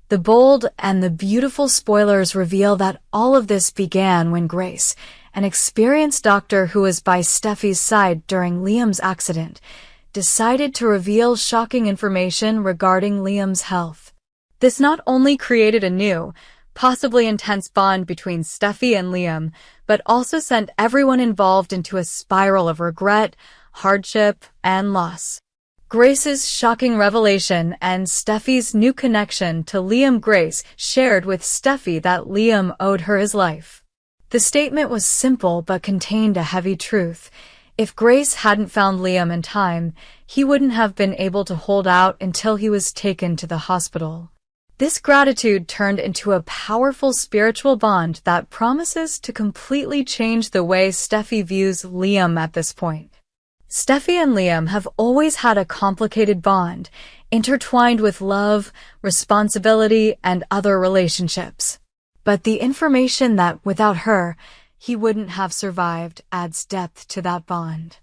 The bold and the beautiful spoilers reveal that all of this began when Grace, an experienced doctor who was by Steffy's side during Liam's accident, decided to reveal shocking information regarding Liam's health. This not only created a new, possibly intense bond between Steffy and Liam, but also sent everyone involved into a spiral of regret, hardship, and loss. Grace's shocking revelation and Steffy's new connection to Liam. Grace shared with Steffy that Liam owed her his life. The statement was simple but contained a heavy truth. If Grace hadn't found Liam in time, he wouldn't have been able to hold out until he was taken to the hospital. This gratitude turned into a powerful spiritual bond that promises to completely change the way Steffy views Liam at this point. Steffy and Liam have always had a complicated bond, intertwined with love, responsibility, and other relationships. But the information that, without her, he wouldn't have survived adds depth to that bond.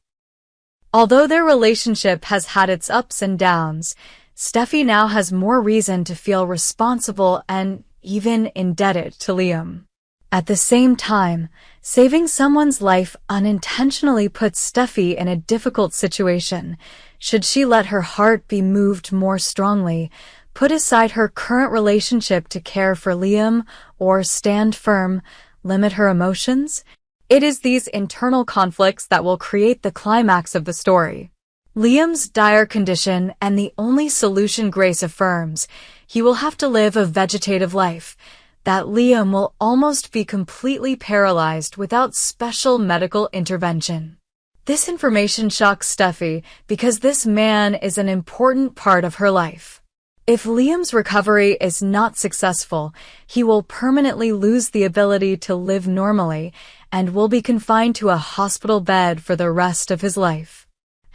Although their relationship has had its ups and downs, Steffy now has more reason to feel responsible and even indebted to Liam. At the same time, saving someone's life unintentionally puts Steffy in a difficult situation. Should she let her heart be moved more strongly, put aside her current relationship to care for Liam, or stand firm, limit her emotions? It is these internal conflicts that will create the climax of the story. Liam's dire condition and the only solution Grace affirms, he will have to live a vegetative life, that Liam will almost be completely paralyzed without special medical intervention. This information shocks Steffy because this man is an important part of her life. If Liam's recovery is not successful, he will permanently lose the ability to live normally and will be confined to a hospital bed for the rest of his life.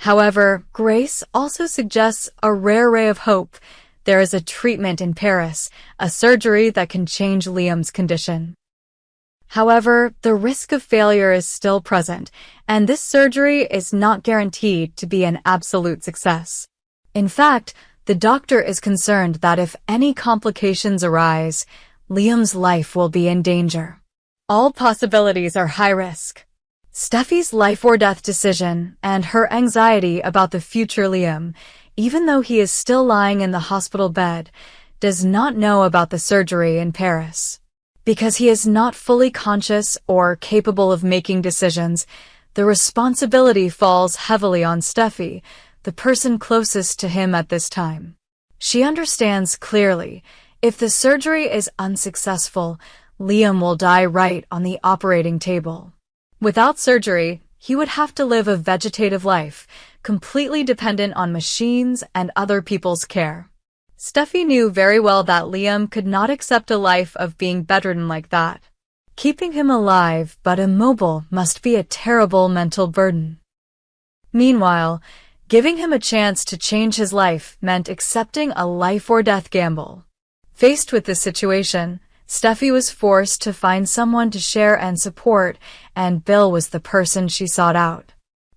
However, Grace also suggests a rare ray of hope. There is a treatment in Paris, a surgery that can change Liam's condition. However, the risk of failure is still present, and this surgery is not guaranteed to be an absolute success. In fact, the doctor is concerned that if any complications arise, Liam's life will be in danger. All possibilities are high risk. Steffy's life or death decision and her anxiety about the future Liam, even though he is still lying in the hospital bed, does not know about the surgery in Paris. Because he is not fully conscious or capable of making decisions, the responsibility falls heavily on Steffy, the person closest to him at this time. She understands clearly, if the surgery is unsuccessful, Liam will die right on the operating table. Without surgery, he would have to live a vegetative life, completely dependent on machines and other people's care. Steffy knew very well that Liam could not accept a life of being bedridden like that. Keeping him alive but immobile must be a terrible mental burden. Meanwhile, giving him a chance to change his life meant accepting a life-or-death gamble. Faced with this situation, Steffy was forced to find someone to share and support, and Bill was the person she sought out.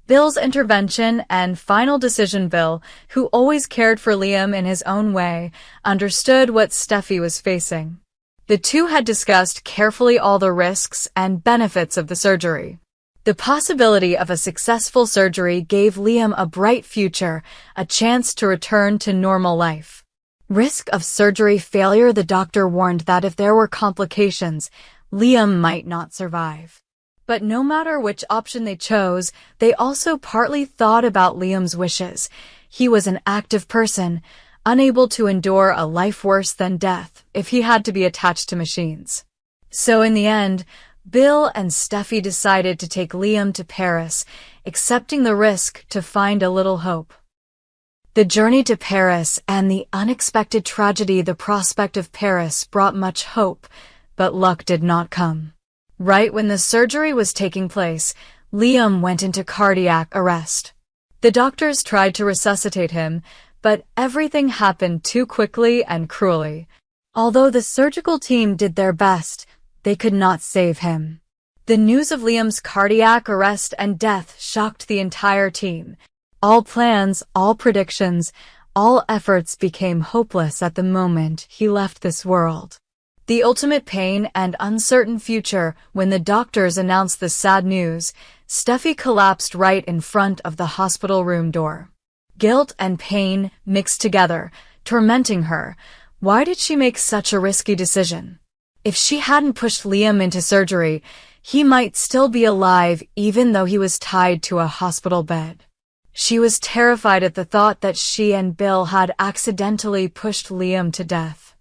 Bill's intervention and final decision. Bill, who always cared for Liam in his own way, understood what Steffy was facing. The two had discussed carefully all the risks and benefits of the surgery. The possibility of a successful surgery gave Liam a bright future, a chance to return to normal life. Risk of surgery failure. The doctor warned that if there were complications, Liam might not survive. But no matter which option they chose, they also partly thought about Liam's wishes. He was an active person, unable to endure a life worse than death if he had to be attached to machines. So in the end, Bill and Steffy decided to take Liam to Paris, accepting the risk to find a little hope. The journey to Paris and the unexpected tragedy. The prospect of Paris brought much hope, but luck did not come. Right when the surgery was taking place, Liam went into cardiac arrest. The doctors tried to resuscitate him, but everything happened too quickly and cruelly. Although the surgical team did their best, they could not save him. The news of Liam's cardiac arrest and death shocked the entire team. All plans, all predictions, all efforts became hopeless at the moment he left this world. The ultimate pain and uncertain future. When the doctors announced the sad news, Steffy collapsed right in front of the hospital room door. Guilt and pain mixed together, tormenting her. Why did she make such a risky decision? If she hadn't pushed Liam into surgery, he might still be alive even though he was tied to a hospital bed. She was terrified at the thought that she and Bill had accidentally pushed Liam to death.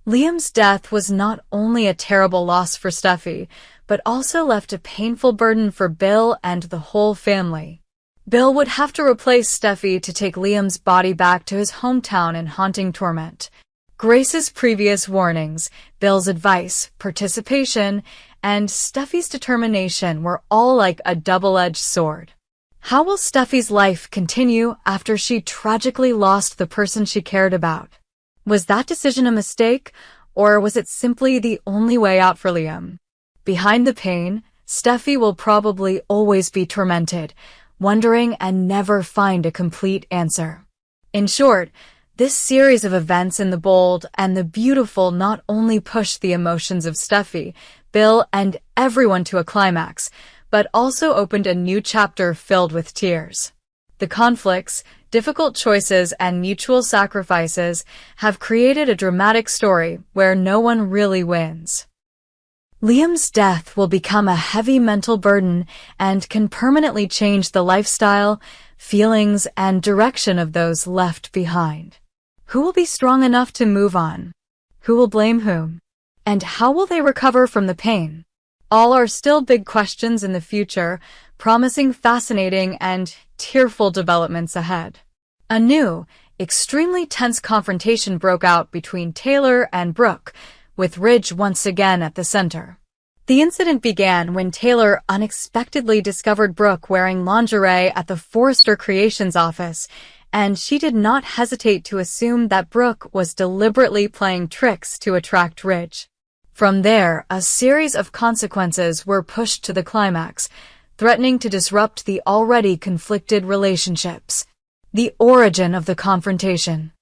Liam's death was not only a terrible loss for Steffy, but also left a painful burden for Bill and the whole family. Bill would have to replace Steffy to take Liam's body back to his hometown in haunting torment. Grace's previous warnings, Bill's advice, participation, and Steffy's determination were all like a double-edged sword. How will Steffy's life continue after she tragically lost the person she cared about? Was that decision a mistake, or was it simply the only way out for Liam? Behind the pain, Steffy will probably always be tormented, wondering and never find a complete answer. In short, this series of events in the bold and the beautiful not only pushed the emotions of Steffy, Bill, and everyone to a climax, but also opened a new chapter filled with tears. The conflicts, difficult choices, and mutual sacrifices have created a dramatic story where no one really wins. Liam's death will become a heavy mental burden and can permanently change the lifestyle, feelings, and direction of those left behind. Who will be strong enough to move on? Who will blame whom? And how will they recover from the pain? All are still big questions in the future, promising fascinating and tearful developments ahead. A new, extremely tense confrontation broke out between Taylor and Brooke, with Ridge once again at the center. The incident began when Taylor unexpectedly discovered Brooke wearing lingerie at the Forrester Creations office, and she did not hesitate to assume that Brooke was deliberately playing tricks to attract Ridge. From there, a series of consequences were pushed to the climax, threatening to disrupt the already conflicted relationships. The origin of the confrontation.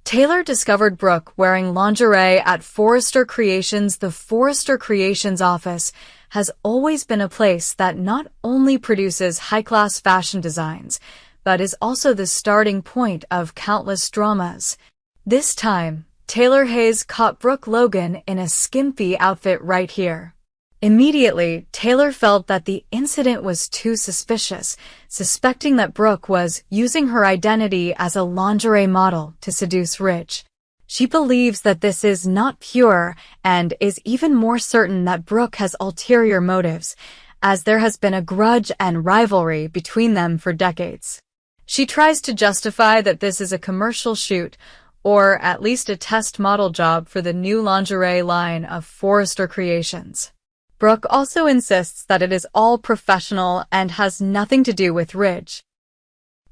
Taylor discovered Brooke wearing lingerie at Forrester Creations. The Forrester Creations office has always been a place that not only produces high-class fashion designs, but is also the starting point of countless dramas. This time, Taylor Hayes caught Brooke Logan in a skimpy outfit right here. Immediately, Taylor felt that the incident was too suspicious, suspecting that Brooke was using her identity as a lingerie model to seduce Ridge. She believes that this is not pure and is even more certain that Brooke has ulterior motives, as there has been a grudge and rivalry between them for decades. She tries to justify that this is a commercial shoot, or at least a test model job for the new lingerie line of Forrester Creations. Brooke also insists that it is all professional and has nothing to do with Ridge.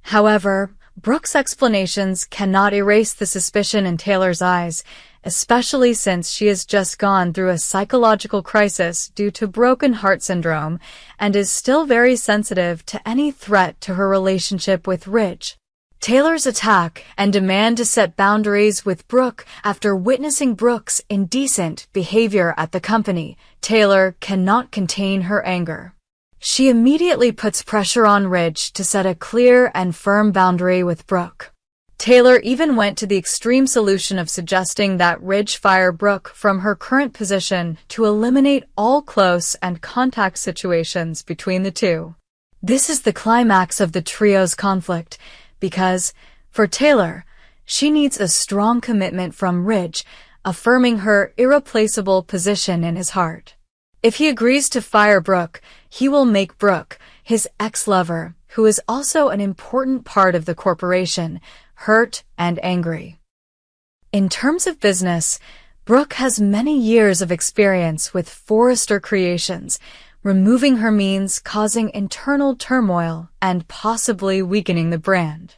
However, Brooke's explanations cannot erase the suspicion in Taylor's eyes, especially since she has just gone through a psychological crisis due to broken heart syndrome and is still very sensitive to any threat to her relationship with Ridge. Taylor's attack and demand to set boundaries with Brooke after witnessing Brooke's indecent behavior at the company. Taylor cannot contain her anger. She immediately puts pressure on Ridge to set a clear and firm boundary with Brooke. Taylor even went to the extreme solution of suggesting that Ridge fire Brooke from her current position to eliminate all close and contact situations between the two. This is the climax of the trio's conflict, because, for Taylor, she needs a strong commitment from Ridge, affirming her irreplaceable position in his heart. If he agrees to fire Brooke, he will make Brooke, his ex-lover, who is also an important part of the corporation, hurt and angry. In terms of business, Brooke has many years of experience with Forrester Creations. Removing her means causing internal turmoil and possibly weakening the brand.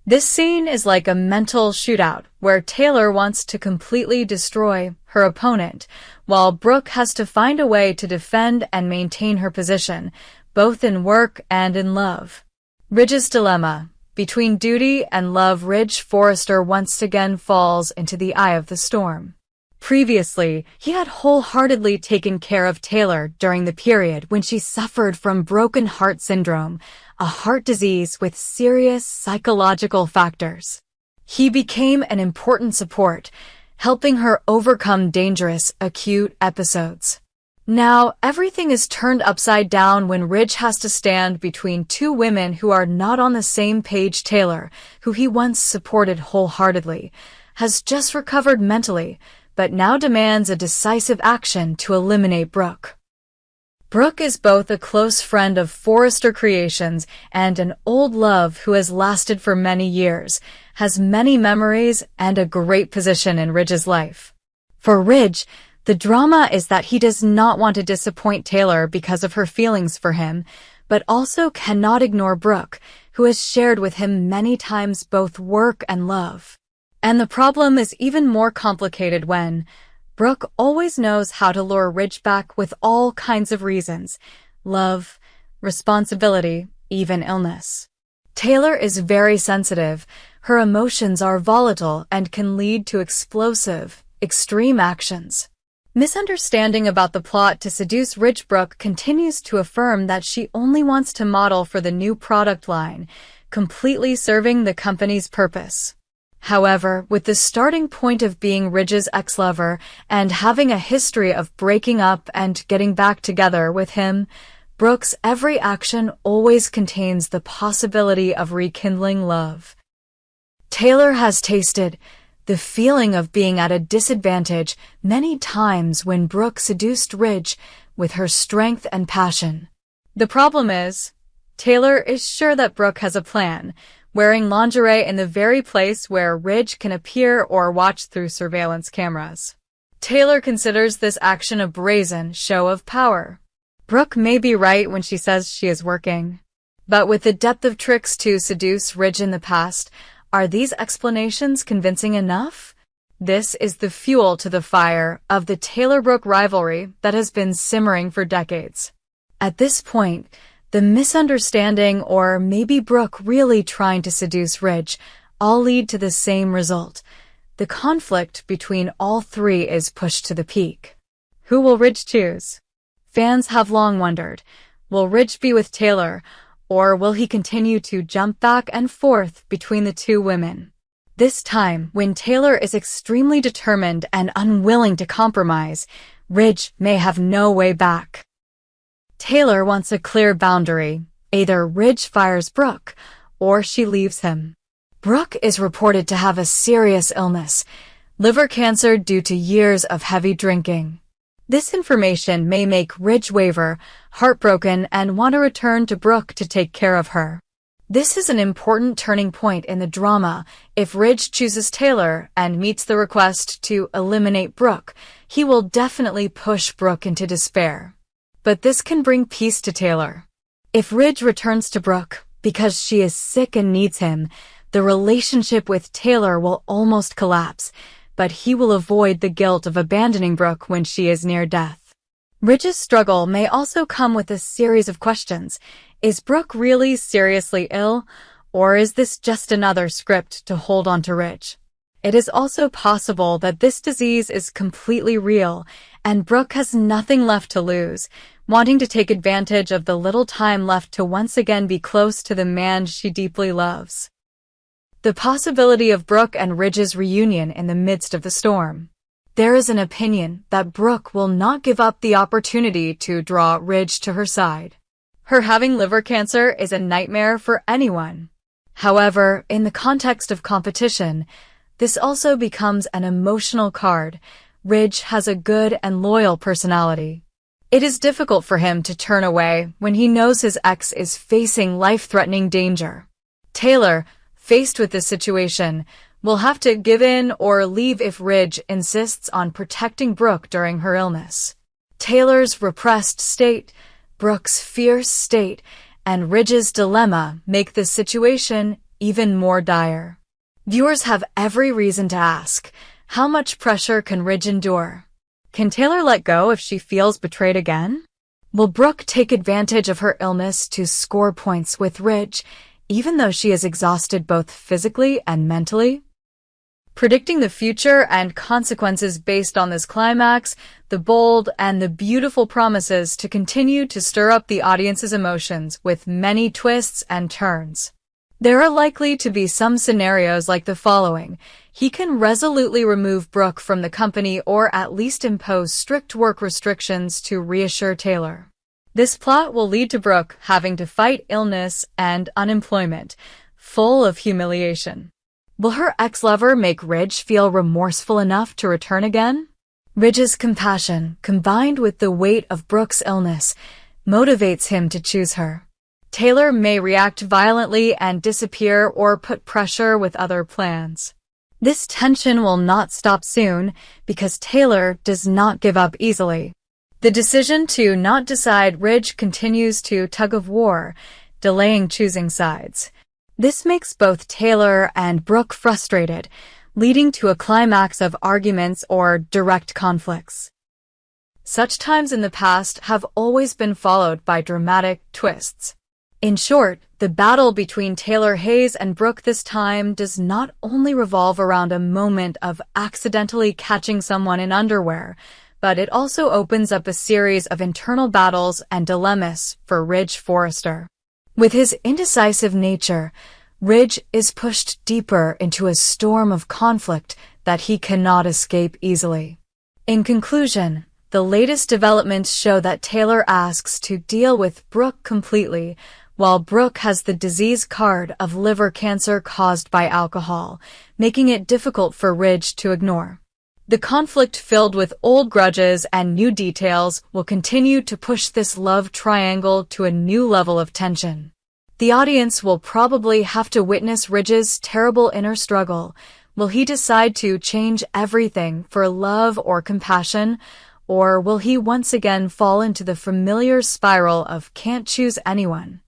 This scene is like a mental shootout where Taylor wants to completely destroy her opponent, while Brooke has to find a way to defend and maintain her position, both in work and in love. Ridge's dilemma. between duty and love, Ridge Forrester once again falls into the eye of the storm. Previously, he had wholeheartedly taken care of Taylor during the period when she suffered from broken heart syndrome, a heart disease with serious psychological factors. He became an important support, helping her overcome dangerous, acute episodes. Now, everything is turned upside down when Ridge has to stand between two women who are not on the same page. Taylor, who he once supported wholeheartedly, has just recovered mentally, but now demands a decisive action to eliminate Brooke. Brooke is both a close friend of Forrester Creations and an old love who has lasted for many years, has many memories, and a great position in Ridge's life. For Ridge, the drama is that he does not want to disappoint Taylor because of her feelings for him, but also cannot ignore Brooke, who has shared with him many times both work and love. And the problem is even more complicated when Brooke always knows how to lure Ridge back with all kinds of reasons: love, responsibility, even illness. Taylor is very sensitive. Her emotions are volatile and can lead to explosive, extreme actions. Misunderstanding about the plot to seduce Ridge. Brooke continues to affirm that she only wants to model for the new product line, completely serving the company's purpose. However, with the starting point of being Ridge's ex-lover and having a history of breaking up and getting back together with him, Brooke's every action always contains the possibility of rekindling love. Taylor has tasted the feeling of being at a disadvantage many times when Brooke seduced Ridge with her strength and passion. The problem is, Taylor is sure that Brooke has a plan, wearing lingerie in the very place where Ridge can appear or watch through surveillance cameras. Taylor considers this action a brazen show of power. Brooke may be right when she says she is working. But with the depth of tricks to seduce Ridge in the past, are these explanations convincing enough? This is the fuel to the fire of the Taylor-Brooke rivalry that has been simmering for decades. At this point, the misunderstanding, or maybe Brooke really trying to seduce Ridge, all lead to the same result. The conflict between all three is pushed to the peak. Who will Ridge choose? Fans have long wondered, will Ridge be with Taylor, or will he continue to jump back and forth between the two women? This time, when Taylor is extremely determined and unwilling to compromise, Ridge may have no way back. Taylor wants a clear boundary. Either Ridge fires Brooke, or she leaves him. Brooke is reported to have a serious illness, liver cancer due to years of heavy drinking. This information may make Ridge waver, heartbroken, and want to return to Brooke to take care of her. This is an important turning point in the drama. If Ridge chooses Taylor and meets the request to eliminate Brooke, he will definitely push Brooke into despair. But this can bring peace to Taylor. If Ridge returns to Brooke because she is sick and needs him, the relationship with Taylor will almost collapse, but he will avoid the guilt of abandoning Brooke when she is near death. Ridge's struggle may also come with a series of questions. Is Brooke really seriously ill, or is this just another script to hold on to Ridge? It is also possible that this disease is completely real, and Brooke has nothing left to lose, wanting to take advantage of the little time left to once again be close to the man she deeply loves. The possibility of Brooke and Ridge's reunion in the midst of the storm. There is an opinion that Brooke will not give up the opportunity to draw Ridge to her side. Her having liver cancer is a nightmare for anyone. However, in the context of competition, this also becomes an emotional card. Ridge has a good and loyal personality. It is difficult for him to turn away when he knows his ex is facing life-threatening danger. Taylor, faced with this situation, will have to give in or leave if Ridge insists on protecting Brooke during her illness. Taylor's repressed state, Brooke's fierce state, and Ridge's dilemma make this situation even more dire. Viewers have every reason to ask, how much pressure can Ridge endure? Can Taylor let go if she feels betrayed again? Will Brooke take advantage of her illness to score points with Ridge, even though she is exhausted both physically and mentally. Predicting the future and consequences based on this climax, the bold and the beautiful promises to continue to stir up the audience's emotions with many twists and turns. There are likely to be some scenarios like the following. He can resolutely remove Brooke from the company or at least impose strict work restrictions to reassure Taylor. This plot will lead to Brooke having to fight illness and unemployment, full of humiliation. Will her ex-lover make Ridge feel remorseful enough to return again? Ridge's compassion, combined with the weight of Brooke's illness, motivates him to choose her. Taylor may react violently and disappear or put pressure with other plans. This tension will not stop soon because Taylor does not give up easily. The decision to not decide Ridge continues to tug of war, delaying choosing sides. This makes both Taylor and Brooke frustrated, leading to a climax of arguments or direct conflicts. Such times in the past have always been followed by dramatic twists. In short, the battle between Taylor Hayes and Brooke this time does not only revolve around a moment of accidentally catching someone in underwear, but it also opens up a series of internal battles and dilemmas for Ridge Forrester. With his indecisive nature, Ridge is pushed deeper into a storm of conflict that he cannot escape easily. In conclusion, the latest developments show that Taylor asks to deal with Brooke completely, while Brooke has the disease card of liver cancer caused by alcohol, making it difficult for Ridge to ignore. The conflict filled with old grudges and new details will continue to push this love triangle to a new level of tension. The audience will probably have to witness Ridge's terrible inner struggle. Will he decide to change everything for love or compassion, or will he once again fall into the familiar spiral of can't choose anyone?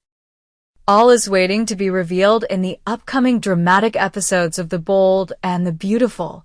All is waiting to be revealed in the upcoming dramatic episodes of The Bold and the Beautiful.